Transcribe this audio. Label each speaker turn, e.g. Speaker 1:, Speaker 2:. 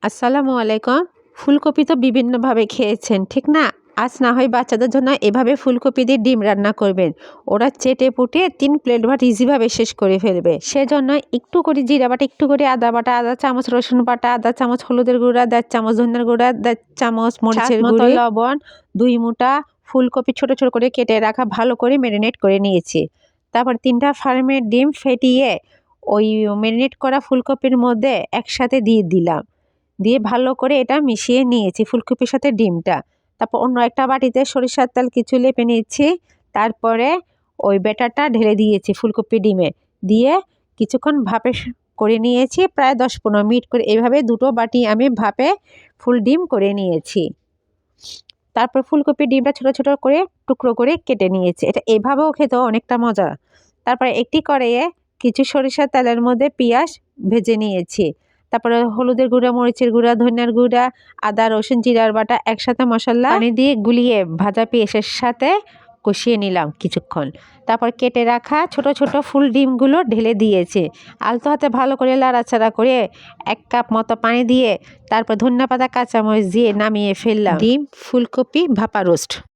Speaker 1: আসসালামু আলাইকুম। ফুলকপি তো বিভিন্নভাবে খেয়েছেন, ঠিক না? আজ না হয় বাচ্চাদের জন্য এভাবে ফুলকপি দিয়ে ডিম রান্না করবেন। ওরা চেটে পুটে ৩ প্লেট ভাত ইজিভাবে শেষ করে ফেলবে। সেজন্য একটু করে জিরা বাটা, একটু করে আদা বাটা, আধা চামচ রসুন বাটা, আধা চামচ হলুদের গুঁড়া, ১.৫ চামচ ধনিয়ার গুঁড়া, ১.৫ চামচ মরিচের গুঁড়ি, লবণ, ২ মুঠা ফুলকপি ছোট ছোট করে কেটে রাখা ভালো করে ম্যারিনেট করে নিয়েছি। তারপর ৩টা ফার্মের ডিম ফেটিয়ে ওই ম্যারিনেট করা ফুলকপির মধ্যে একসাথে দিয়ে দিলাম। দিয়ে ভালো করে এটা মিশিয়ে নিয়েছি ফুলকপির সাথে ডিমটা। তারপর অন্য একটা বাটিতে সরিষার তেল কিছু লেপে নিয়েছি। তারপরে ওই ব্যাটারটা ঢেলে দিয়েছি ফুলকপি ডিমে। দিয়ে কিছুক্ষণ ভাপে করে নিয়েছি, প্রায় ১০-১৫ মিনিট করে। এইভাবে দুটো বাটি আমি ভাপে ফুল ডিম করে নিয়েছি। তারপর ফুলকপি ডিমটা ছোট ছোট করে টুকরো করে কেটে নিয়েছি। এটা এভাবেও খেতেও অনেকটা মজা। তারপরে একটি কড়াইয়ে কিছু সরিষার তেলের মধ্যে পেঁয়াজ ভেজে নিয়েছি। তারপরে হলুদের গুঁড়া, মরিচের গুঁড়া, ধনিয়ার গুঁড়া, আদা, রসুন, জিরার বাটা একসাথে মশলা পানি দিয়ে গুলিয়ে ভাজা পেঁয়াজের সাথে কষিয়ে নিলাম কিছুক্ষণ। তারপর কেটে রাখা ছোট ছোট ফুল ডিমগুলো ঢেলে দিয়েছি। আলতো হাতে ভালো করে লাড়াচাড়া করে ১ কাপ মতো পানি দিয়ে তারপর ধনিয়া পাতা, কাঁচামরিচ দিয়ে নামিয়ে ফেললাম ডিম ফুলকপি ভাপা রোস্ট।